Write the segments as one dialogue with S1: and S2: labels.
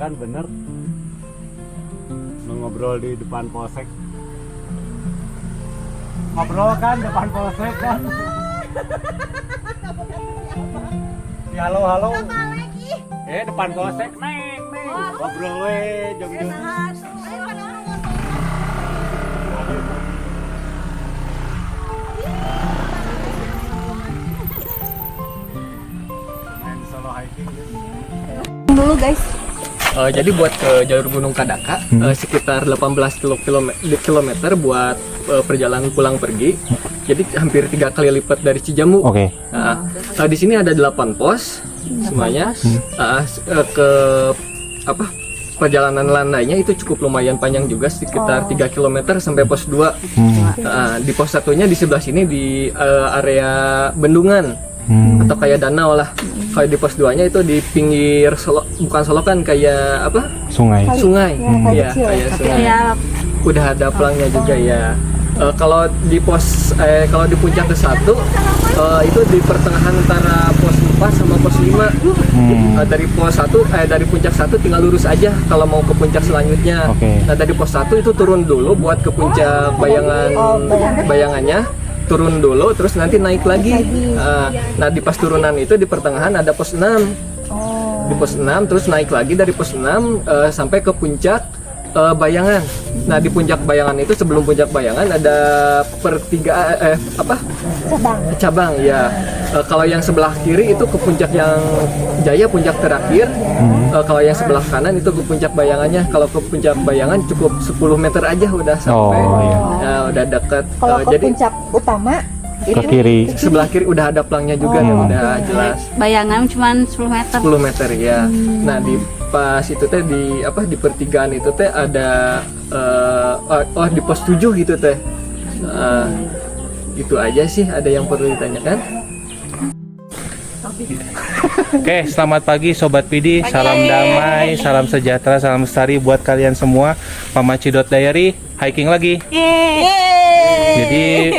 S1: kan bener. Ngobrol di depan polsek. Ngobrol kan depan polsek kan. Halo halo. Depan polsek naik. Ngobrol we jom-jom. Solo hiking
S2: dulu guys.
S3: Jadi buat ke jalur Gunung Kadaka sekitar 18 kilometer buat perjalanan pulang pergi. Jadi hampir 3 kali lipat dari Cijambu.
S4: Oke.
S3: Di sini ada 8 pos semuanya. Ke perjalanan landainya itu cukup lumayan panjang juga, sekitar 3 km sampai pos 2. Di pos satunya di sebelah sini di area bendungan. Atau kayak danau lah. Kalau di pos 2-nya itu di pinggir bukan solokan, kayak apa?
S4: Sungai.
S3: Sungai.
S2: Ya,
S3: Iya, kayak sungai.
S2: Ya.
S3: Udah ada pelangnya juga ya. Kalau di kalau di puncak ke-1 itu di pertengahan antara pos 4 sama pos 5. Dari pos 1 dari puncak 1 tinggal lurus aja kalau mau ke puncak selanjutnya. Nah, dari pos 1 itu turun dulu buat ke puncak bayangannya. Turun dulu terus nanti naik lagi. Nah, di pas turunan itu di pertengahan ada pos 6. Di pos 6 terus naik lagi dari pos 6 sampai ke puncak bayangan. Nah, di puncak bayangan itu sebelum puncak bayangan ada cabang ya. Kalau yang sebelah kiri itu ke puncak yang Jaya, puncak terakhir. Kalau yang sebelah kanan itu ke puncak bayangannya. Kalau ke puncak bayangan cukup 10 meter aja udah sampai. Nah, udah dekat.
S2: Kalau ke puncak utama
S4: ke kiri.
S3: Sebelah kiri udah ada pelangnya juga nih, udah jelas.
S5: Bayangan cuma 10 meter.
S3: 10 meter ya. Nah, di pas itu teh di pertigaan itu teh ada di pos 7 gitu teh. Itu aja sih, ada yang perlu ditanyakan.
S4: Oke, selamat pagi Sobat Pidi. Salam damai, salam sejahtera, salam lestari buat kalian semua. Pamacidot Diary, hiking lagi. Jadi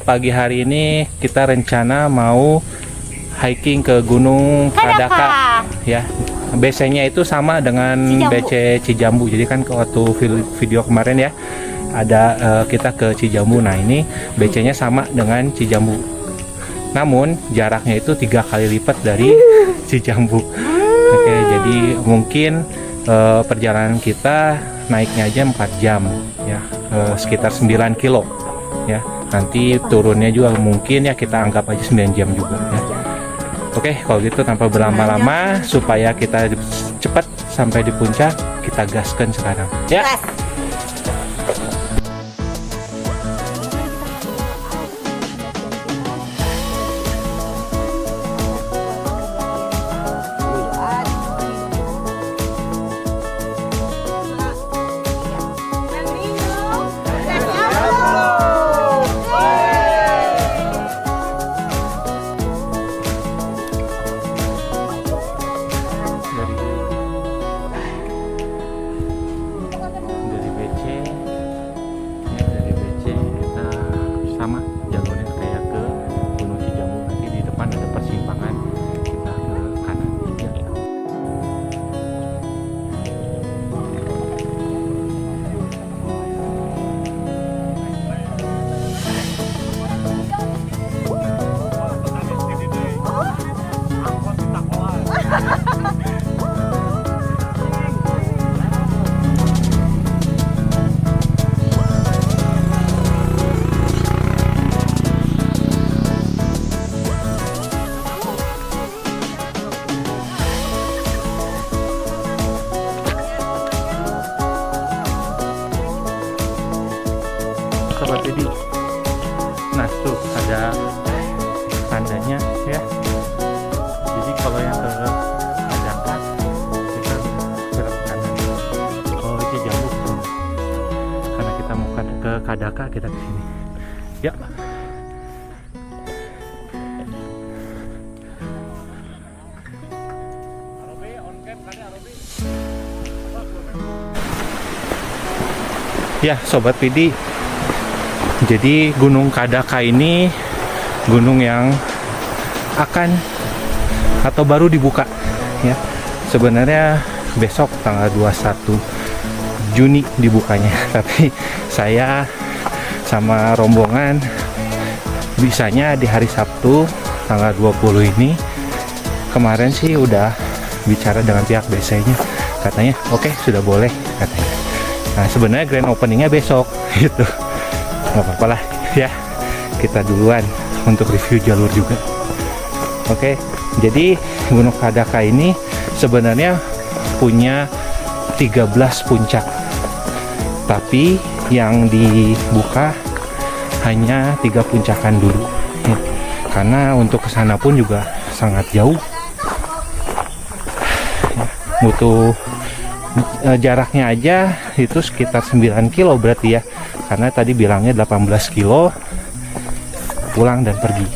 S4: pagi hari ini kita rencana mau hiking ke Gunung Kadaka. Ya, BC-nya itu sama dengan BC Cijambu. Jadi kan waktu video kemarin ya ada kita ke Cijambu. Nah, ini BC-nya sama dengan Cijambu. Namun jaraknya itu 3 kali lipat dari Cijambu. Oke, jadi mungkin perjalanan kita naiknya aja 4 jam ya, sekitar 9 kilo ya. Nanti turunnya juga mungkin ya kita anggap aja 9 jam juga ya. Oke, kalau gitu tanpa berlama-lama supaya kita cepat sampai di puncak, kita gaskan sekarang ya. Sobat Pidi, nah tuh ada tandanya ya. Jadi kalau yang ke Kadaka kita belok kanan. Oh, itu jauh tuh. Karena kita mau ke Kadaka, kita ke sini. Ya. Ya, Sobat Pidi. Jadi Gunung Kadaka ini gunung yang akan atau baru dibuka ya. Sebenarnya besok tanggal 21 Juni dibukanya. Tapi saya sama rombongan bisanya di hari Sabtu tanggal 20 ini. Kemarin sih udah bicara dengan pihak BC-nya, katanya oke, sudah boleh katanya. Nah sebenarnya grand openingnya besok gitu, nggak apa-apa lah ya, kita duluan untuk review jalur juga. Oke, jadi Gunung Kadaka ini sebenarnya punya 13 puncak, tapi yang dibuka hanya 3 puncakan dulu ya. Karena untuk kesana pun juga sangat jauh, butuh jaraknya aja itu sekitar 9 kilo berarti ya, karena tadi bilangnya 18 kilo pulang dan pergi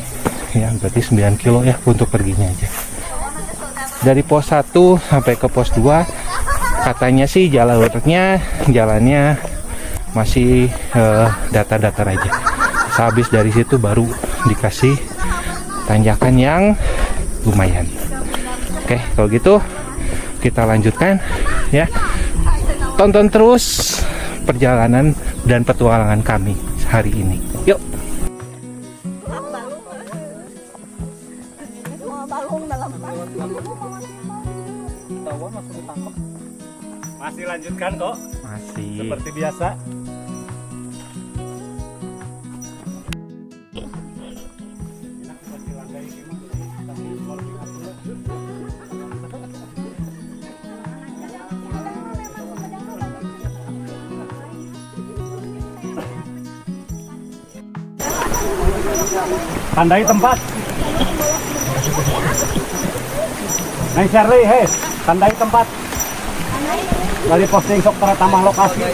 S4: ya, berarti 9 kilo ya untuk perginya aja. Dari pos 1 sampai ke pos 2 katanya sih jalannya masih datar-datar aja. Sehabis dari situ baru dikasih tanjakan yang lumayan. Oke, kalau gitu kita lanjutkan ya. Tonton terus perjalanan dan petualangan kami hari ini. Yuk.
S1: Masih lanjutkan kok.
S4: Masih.
S1: Seperti biasa. Tandai tempat. Neng Shirley, hei, tandai tempat. Dari posting sok tambah lokasi.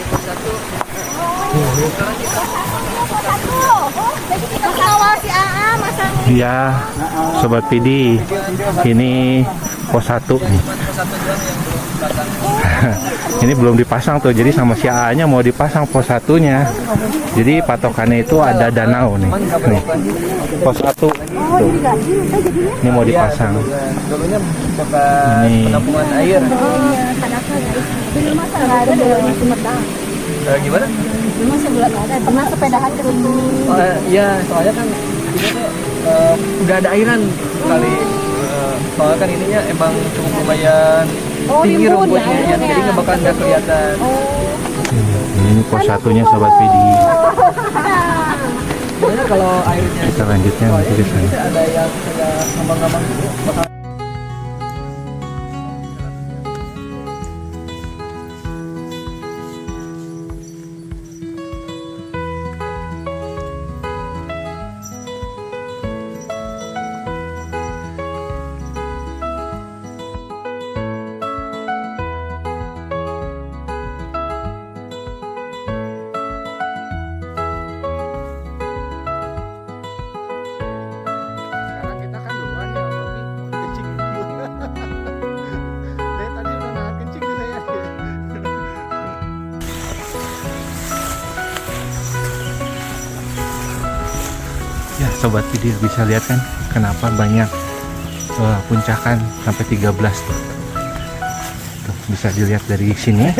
S4: Ya, Sobat Pidi, ini pos 1 nih. Ini belum dipasang tuh, jadi sama si AA-nya mau dipasang pos 1-nya. Jadi patokannya itu ada danau nih. Nih. Pos 1 tuh. Ini mau dipasang.
S3: Dulunya bekas
S4: Ini.
S3: penampungan air. Gimana?
S2: Pernah sepedahan ke sini.
S3: Ya, soalnya kan ini tuh udah ada airan kali. Soalnya kan ininya emang cukup lumayan tinggi rumputnya, ya, jadi nggak bakal nggak kelihatan.
S4: Ini pos 1-nya Sobat Pidi.
S3: Soalnya kalau airnya
S4: Kita lanjutnya nanti ke sana.
S3: ada yang kayak ngambang-ngambang gitu, bakal
S4: Ya, Sobat Pidi bisa lihat kan kenapa banyak puncakan sampai 13 tuh. Tuh, bisa dilihat dari sini.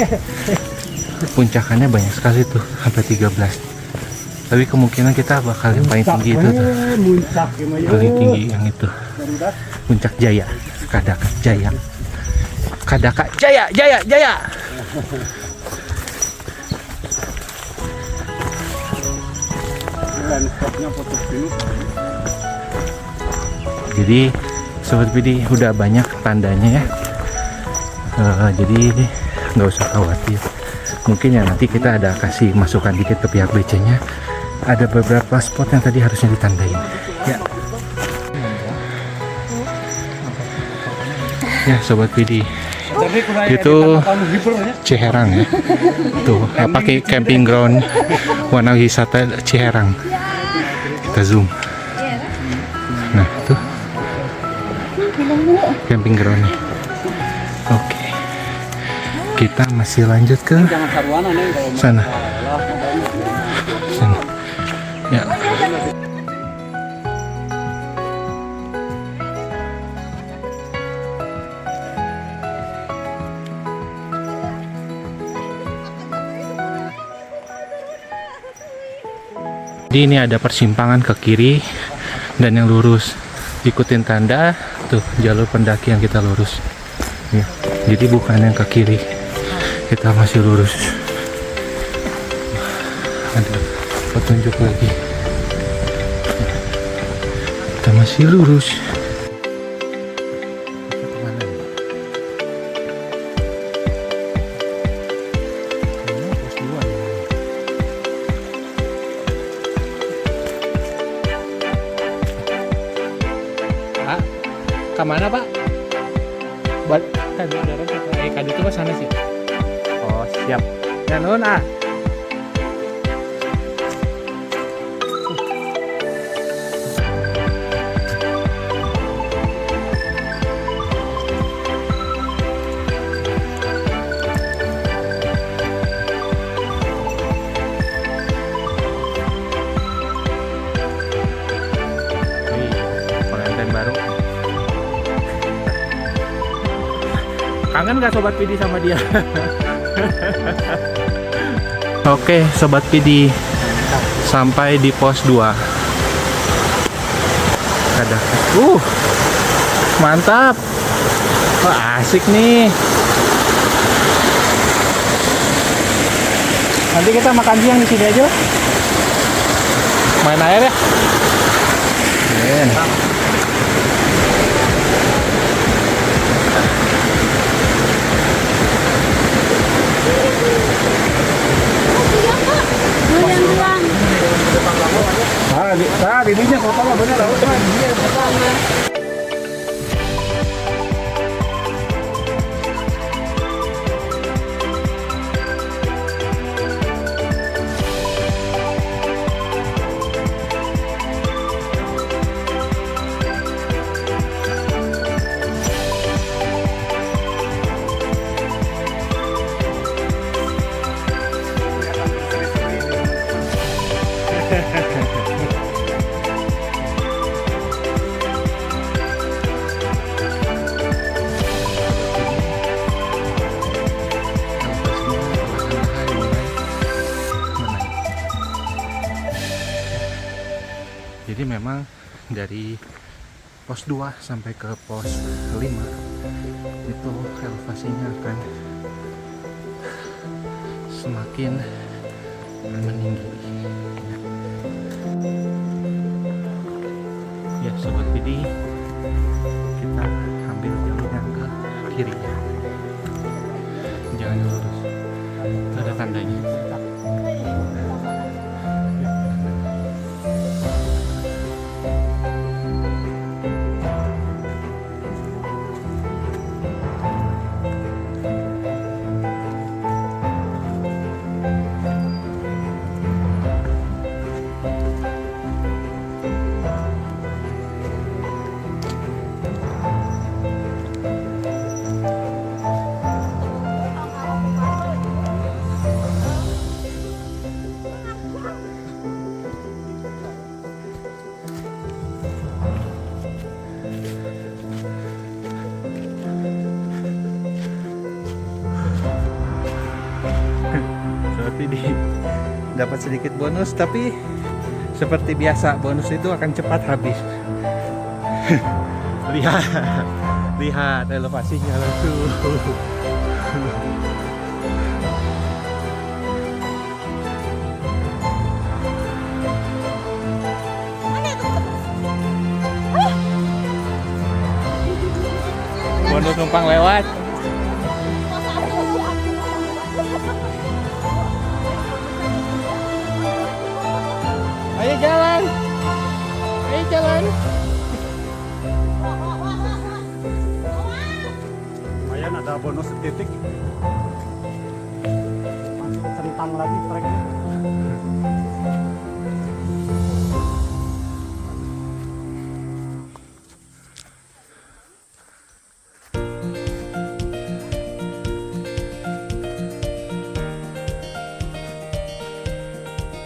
S4: Puncakannya banyak sekali tuh sampai 13. Tapi kemungkinan kita bakal yang paling tinggi itu tuh. Paling tinggi yang itu. Puncak Jaya, Kadaka Jaya. Kadaka Jaya, Jaya, Jaya. Jadi Sobat Pidi udah banyak tandanya ya. Jadi nggak usah khawatir. Mungkin ya nanti kita ada kasih masukan dikit ke pihak BC-nya. Ada beberapa spot yang tadi harusnya ditandain. Ya. Ya Sobat Pidi. Itu Ciherang ya. Tuh, pakai camping ground warna wisata Ciherang. Kita zoom. Nah, tuh camping groundnya. Oke. Kita masih lanjut ke sana. Sana. Ya. Jadi ini ada persimpangan ke kiri dan yang lurus. Ikutin tanda tuh jalur pendakian kita lurus. Ya, jadi bukan yang ke kiri. Kita masih lurus. Ada petunjuk lagi. Kita masih lurus. Kemana Pak? Kado itu ke sana sih. Oh siap. Ya nun ah. Pengantin baru. Kangen gak Sobat Pidi sama dia? Oke Sobat Pidi, sampai di pos 2. Ada. Mantap. Wah, asik nih. Nanti kita makan siang di sini aja. Main air ya. Bibinya foto bener lah. Jadi memang dari pos 2 sampai ke pos 5 itu elevasinya akan semakin meninggi. Ya Sobat Pidi, kita ambil jalur yang ke kiri, jangan lurus, ada tandanya. Dapat sedikit bonus, tapi seperti biasa bonus itu akan cepat habis. lihat elevasinya langsung. Bonus numpang lewat. Ayo jalan. Ayo jalan.
S1: Lumayan ada bonus titik. Masih centang lagi treknya.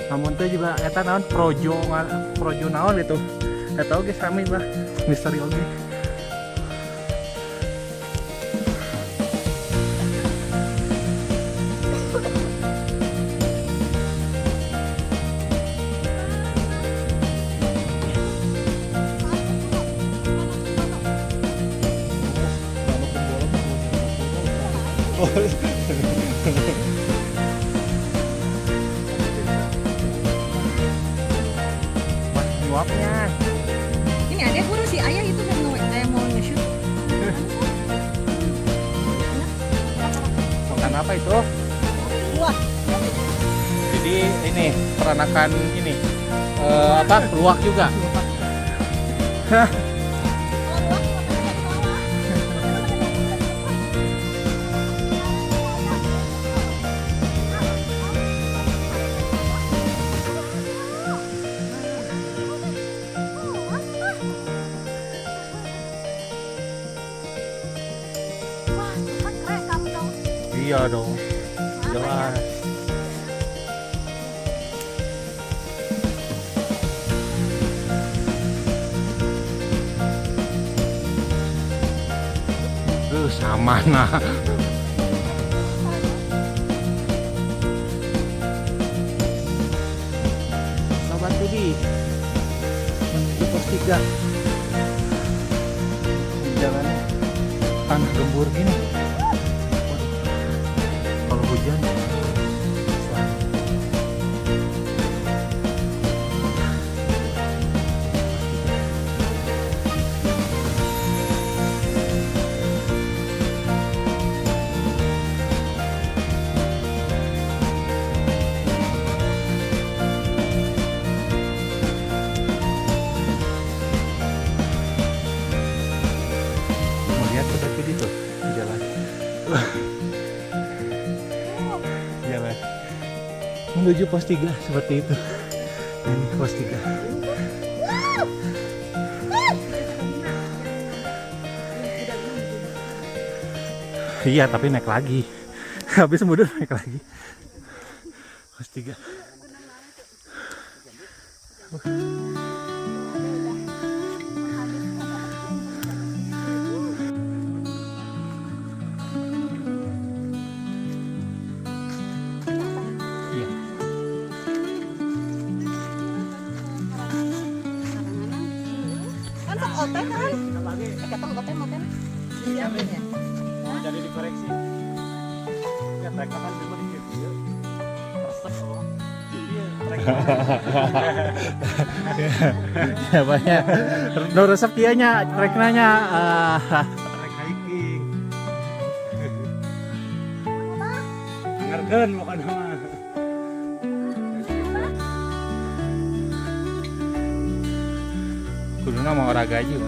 S4: Namun teh juga eta naon projo naon itu. Eta oge sami lah misteri oge. Nyuapnya.
S2: Ini ada guru si ayah itu kan kayak mau nge-shoot.
S4: Makan apa itu?
S2: Wah,
S4: Jadi ini peranakan ini apa? Luwak juga. Iya dong. Jelas. Sama nah. Sobat Tudi menuju pos 3. Jalannya tanah gembur gini. Waduh. Kalau hujan melihat Sobat Tudi tuh jalan. Jalan menuju pos 3 seperti itu. Ini pos 3. Iya, tapi naik lagi. Habis mundur naik lagi. Pos 3. Iya.
S2: kan sok otek kan? Ketong otek moten. Iya bener.
S1: Mau jadi dikoreksi. Ya trek kan cuma dikit. Resep loh. Iya, trek.
S4: Ya banyak. No resep dianya, reknanya.
S1: Trek hiking. Ngergen bukan mah.
S4: Kuduna mau olahraga aja.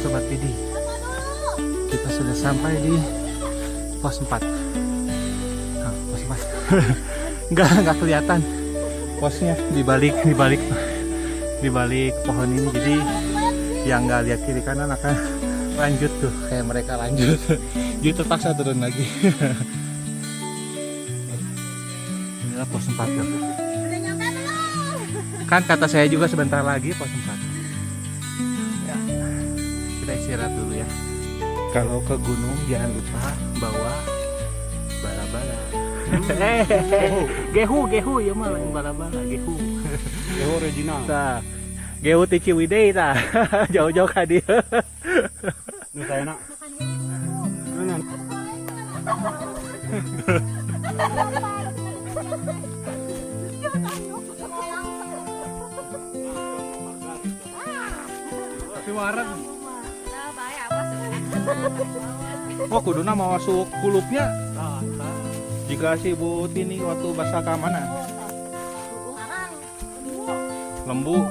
S4: Sobat Pidi, kita sudah sampai di pos 4. Nah, pos 4. Enggak kelihatan posnya di balik pohon ini. Jadi yang nggak lihat kiri kanan akan lanjut tuh kayak mereka lanjut. Jadi terpaksa turun lagi. Inilah pos 4 tuh. Kan kata saya juga sebentar lagi pos 4. Kita istirahat dulu ya. Kalau ke gunung jangan lupa bawa bala-bala. Gehu ya mah lain bala-bala, gehu.
S1: Yo original.
S4: Tah. Gehu ti Ciwidey tah. Jauh-jauh ka dieu.
S1: Nu saya nak. Mana? Tapi warak.
S4: Oh, kuduna mau masuk kulupnya. Jika si Bu Tini waktu bahasa ke mana? Lembu.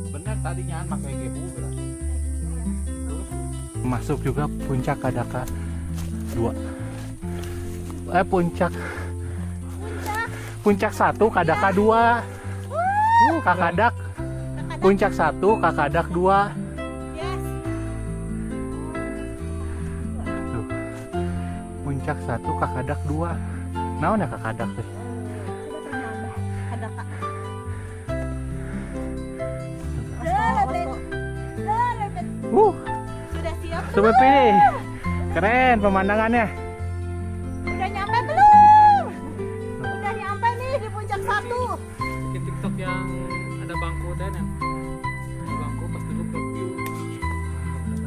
S1: Bener tadinya pakai gebu bener.
S4: Masuk juga puncak Kadaka 2. Puncak 1 Kadaka 2. Kakadak. Puncak 1 Kakadak 2.
S2: Yes.
S4: Tuh. Puncak 1 Kakadak 2. Naon ya Kakadak teh?
S2: Ada kak. Sudah siap?
S4: Sobat pilih. Keren pemandangannya.
S2: Udah nyampe belum? Udah nyampe nih di puncak 1.
S3: Bikin TikTok yang ada bangku teh nah. Ada bangku pas duduk ke view.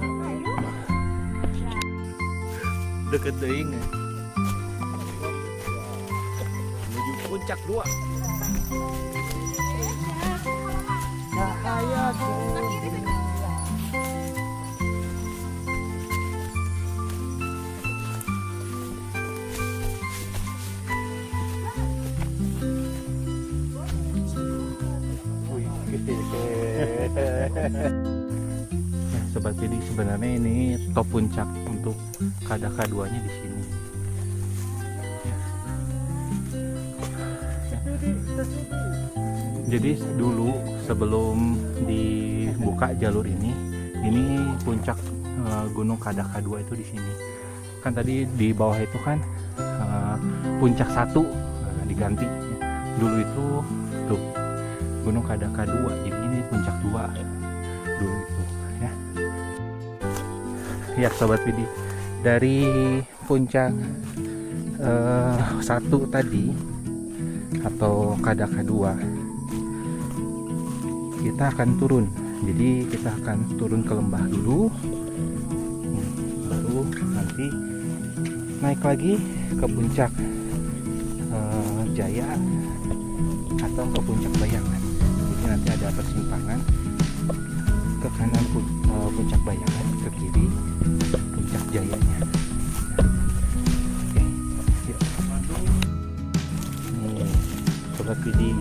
S2: Ayo.
S4: Deket teuing.
S1: Menuju puncak 2.
S4: Nah, Sobat Pidi, sebenarnya ini top puncak untuk Kadaka 2-nya di sini. Jadi dulu sebelum dibuka jalur ini puncak Gunung Kadaka 2 itu di sini. Kan tadi di bawah itu kan puncak 1 diganti. Dulu itu tuh Gunung Kadaka 2, jadi ini puncak 2 dulu itu ya. Ya Sobat Pidi, dari puncak 1 tadi atau Kadaka 2 kita akan turun, jadi kita akan turun ke lembah dulu, baru nanti naik lagi ke puncak Jaya atau ke puncak Bayangan. Jadi nanti ada persimpangan, ke kanan puncak Bayangan, ke kiri puncak Jayanya. Oke, yuk. Nih Sobat Pidi,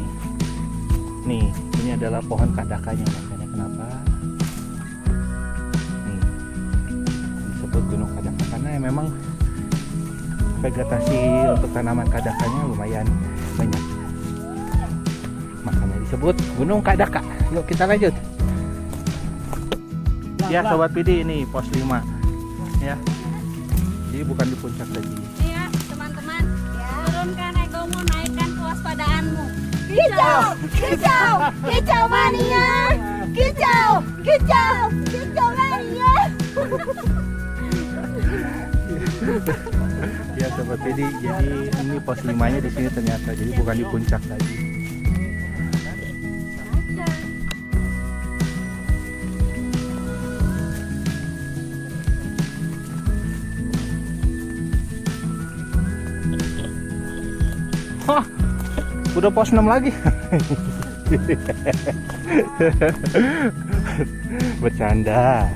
S4: nih ini adalah pohon kadakanya, makanya kenapa nih disebut Gunung Kadaka, karena memang vegetasi untuk tanaman kadakanya lumayan banyak, makanya disebut Gunung Kadaka. Yuk kita lanjut ya Sobat Pidi, ini pos 5 ya, jadi bukan di puncak lagi.
S5: Ya, teman-teman. Turunkan egomu, naikkan kewaspadaanmu.
S2: Kicau, kicau, kicau mania, kicau, kicau, kicau mania.
S4: Ya Sobat Pidi, jadi ini pos 5-nya di sini ternyata, jadi bukan di puncak lagi. Hah, udah pos 6 lagi. Bercanda.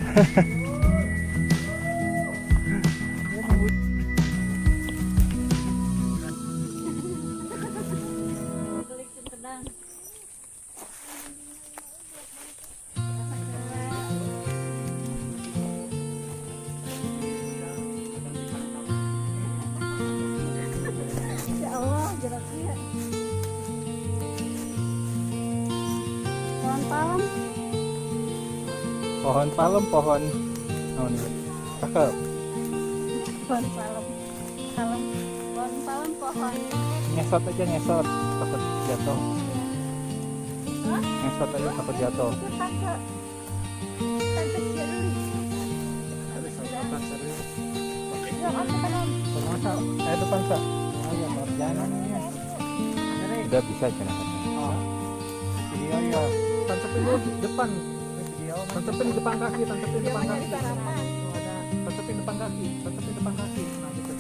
S2: Ya Allah, jaraknya. Pohon palem.
S4: Pohon palem, pohon oh nih cakep.
S2: Pohon palem. Palem. Pohon palem, pohon.
S4: Ngesot aja, ngesot takut jatuh. Ngesot aja takut jatuh.
S2: Kakak. Tante Shirley. Ya, apa kan?
S4: Masa ayo depan Sa. Ayo jalan ya. Udah bisa jalan. Video ya. Tancapin dulu di depan. Video. Tancapin di depan kaki, tancapin di depan kaki. Tancapin depan kaki, tancapin depan kaki. Nah gitu.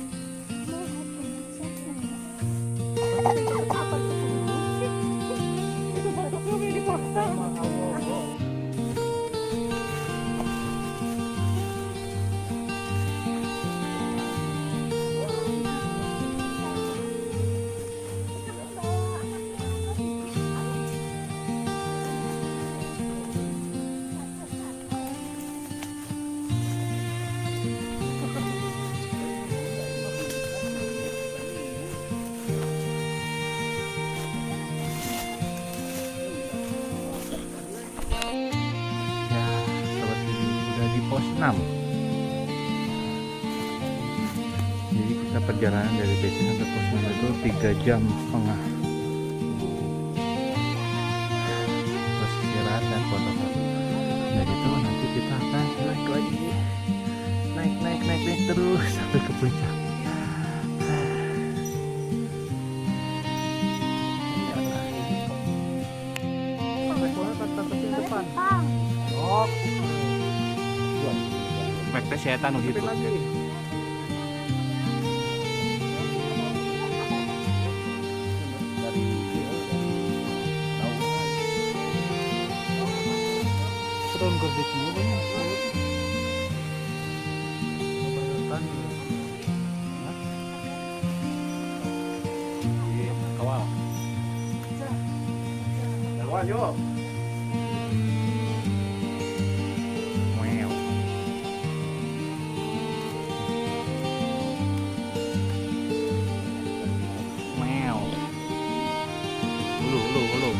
S4: 6. Jadi kita perjalanan dari BC sampai pos 6 itu 3 jam setengah. Terus istirahat dan foto-foto. Dari itu nanti kita akan naik lagi, naik terus sampai ke puncak. Mek setan gitu. Turun ke situ
S1: Kawal. Kawal yuk.
S4: Meow. Meow. Hulu.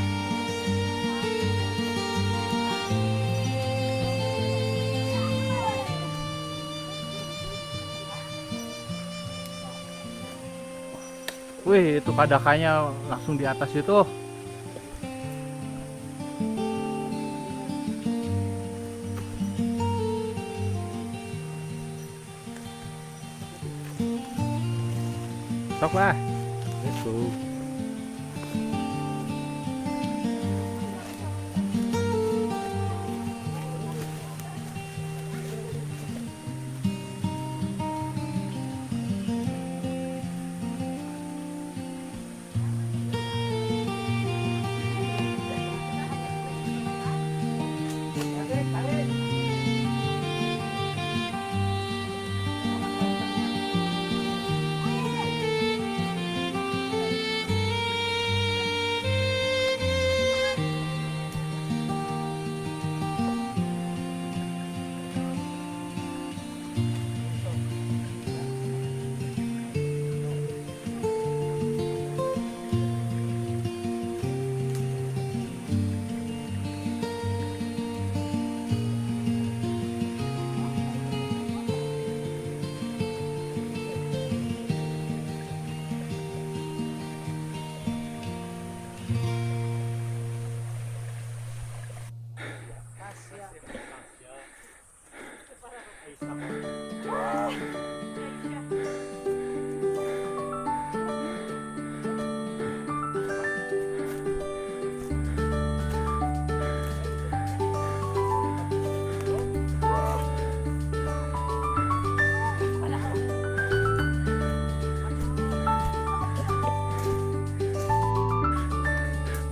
S4: Wih, itu kadakanya langsung di atas itu. Sok lah. Itu.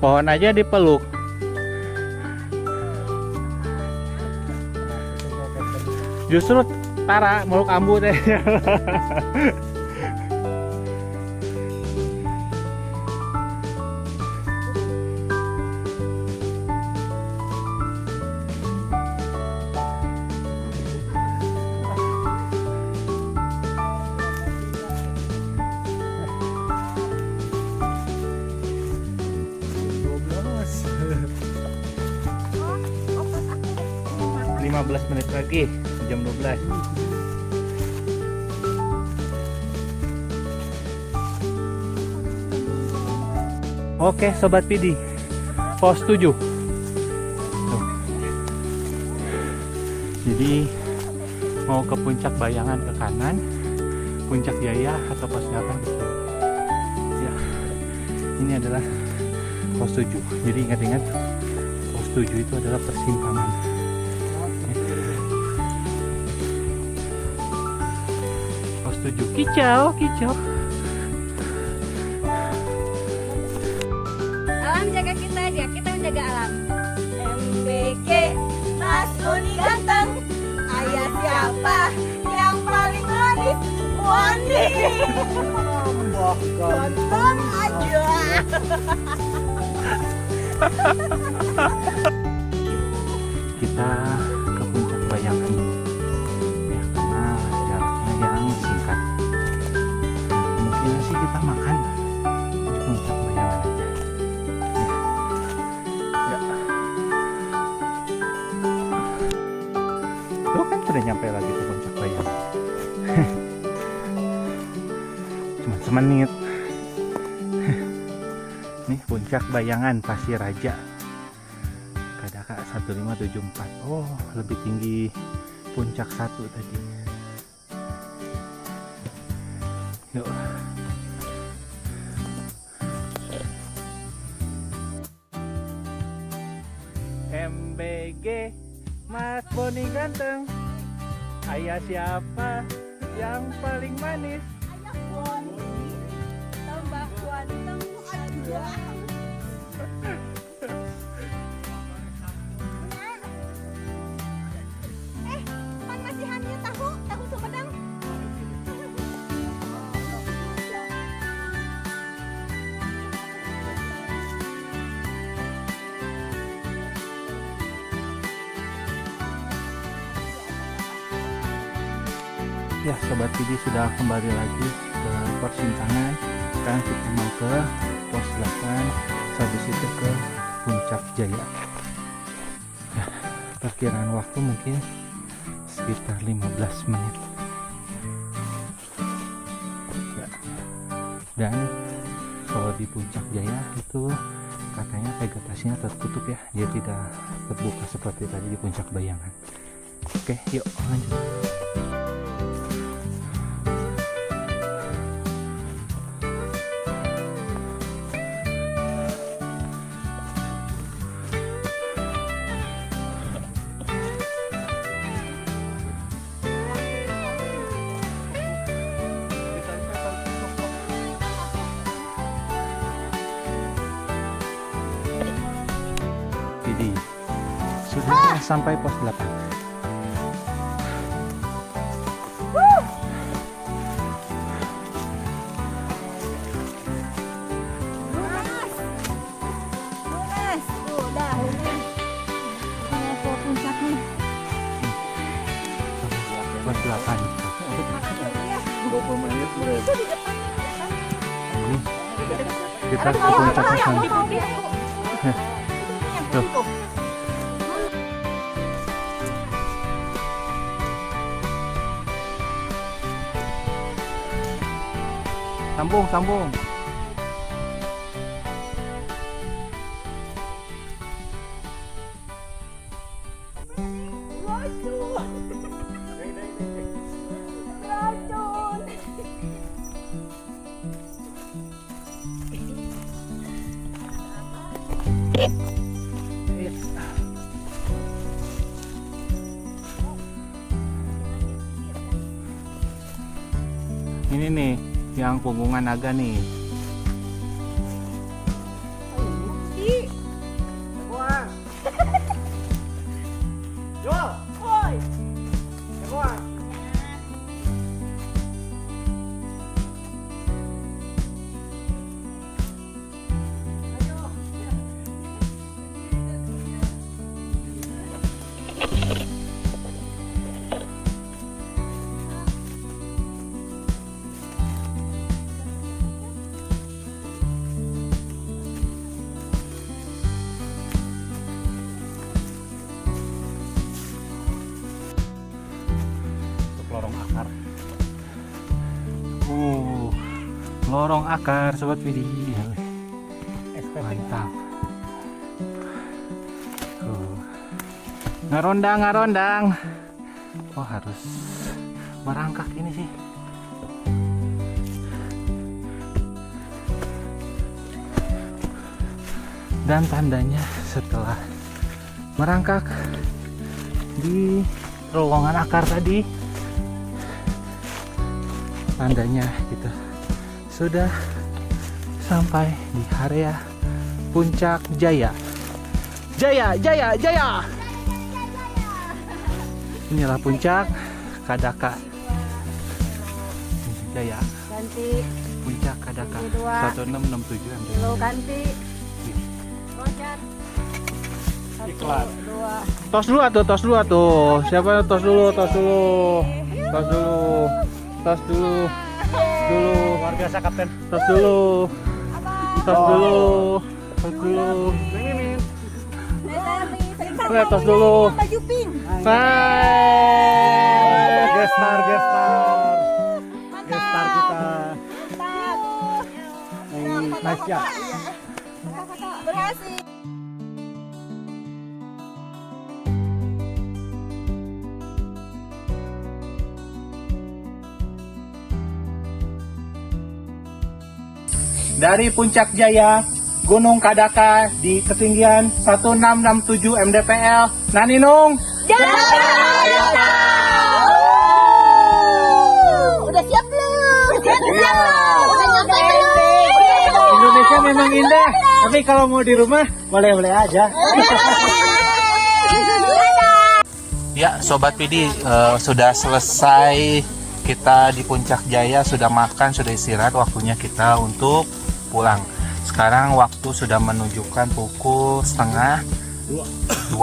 S4: Pohon aja dipeluk. Justru Tara meluk ambu teh. Oh, 15 menit lagi jam 12. Oke Sobat Pidi, pos 7. Tuh. Jadi mau ke puncak Bayangan ke kanan, puncak Jaya atau pos 8 ke kiri. Ya, ini adalah pos 7. Jadi ingat-ingat, pos 7 itu adalah persimpangan. Pos 7 kicau.
S5: Alam jaga kita aja, kita menjaga alam.
S2: MBK Mas Boni ganteng. Ayah siapa yang paling manis? Wandi. Ganteng aja.
S4: Kita ke puncak Bayangan ya, karena jaraknya yang singkat. Mungkin sih kita makan di puncak Bayangan aja ya. Tuh kan sudah nyampe lagi ke Puncak Bayang. Cuma semenit. Nih Puncak Bayangan Pasir Raja. Kadaka 1574. Oh, lebih tinggi Puncak 1 tadi. Yuk. MBG Mas Boni ganteng. Ayah siapa yang paling manis?
S2: Tambah ganteng. Pan masihannya tahu Sumedang.
S4: Ya Sobat Vidi sudah kembali lagi ke persimpangan. Sekarang kita mau ke pos 8, habis itu ke Puncak Jaya. Ya, perkiraan waktu mungkin sekitar 15 menit. Ya. Dan kalau di Puncak Jaya itu katanya vegetasinya tertutup ya, dia tidak terbuka seperti tadi di Puncak Bayangan. Oke, yuk lanjut. Jadi sudah sampai pos 8.
S2: Lunas. Udah, lunas. Mau ke puncak nih.
S4: Pos 8.
S1: 20 menit bro.
S2: Itu di depan.
S4: Ini kita ke puncak sana. Tuh. Sambung. Ini nih yang punggungan naga nih. Lorong akar. Lorong akar Sobat Vidi. Mantap. Ngarondang. Oh harus merangkak ini sih. Dan tandanya setelah merangkak di terowongan akar tadi, tandanya kita sudah sampai di area Puncak Jaya. Jaya. Inilah puncak Kadaka. Jaya.
S2: Ganti.
S4: Puncak Kadaka. 1667.
S2: Lo ganti. Roger.
S1: Iklan.
S2: 2.
S4: Tos dulu atuh. Siapa tos dulu.
S1: Luar biasa Kapten.
S4: Tos dulu.
S2: Mimin.
S1: Oke, tos dulu.
S2: Baju pink.
S1: Hai. Gestar kita. Nice ya.
S2: Berhasil.
S4: Dari Puncak Jaya, Gunung Kadaka di ketinggian 1667 mdpl. Naninung.
S2: Udah siap belum? Udah nyampe belum?
S1: Indonesia memang indah, tapi kalau mau di rumah boleh-boleh aja.
S4: Ya, Sobat Pidi, sudah selesai kita di Puncak Jaya, sudah makan, sudah istirahat, waktunya kita untuk pulang. Sekarang waktu sudah menunjukkan pukul 1:30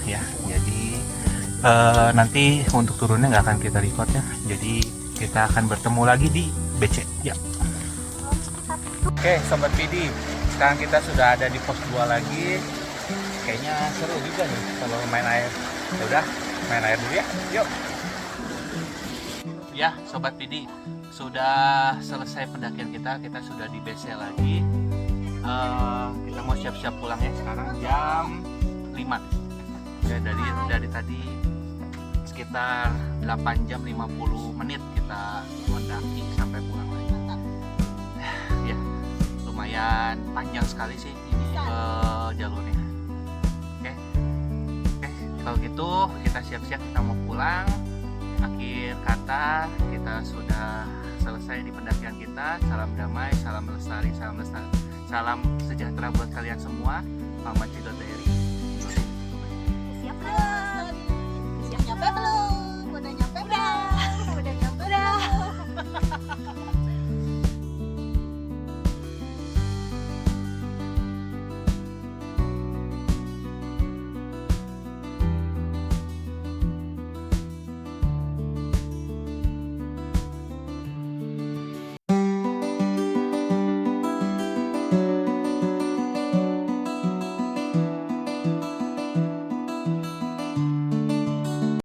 S4: ya. Jadi nanti untuk turunnya nggak akan kita record ya. Jadi kita akan bertemu lagi di BC ya. Oke, Sobat Pidi, sekarang kita sudah ada di pos 2 lagi. Kayaknya seru juga nih kalau main air. Ya udah, main air dulu ya. Yuk. Ya, Sobat Pidi, sudah selesai pendakian kita sudah di BC lagi. Kita mau siap-siap pulang ya. Sekarang jam 5. Ya, dari tadi sekitar 8 jam 50 menit kita mendaki sampai pulang lagi. Ya, lumayan panjang sekali sih ini jalurnya. Oke, kalau gitu kita siap-siap, kita mau pulang. Akhir kata, kita sudah selesai di pendakian kita. Salam damai, salam lestari, salam sejahtera buat kalian semua. Mama Cidot Diary.
S2: Siap belum? Siap nyampe belum?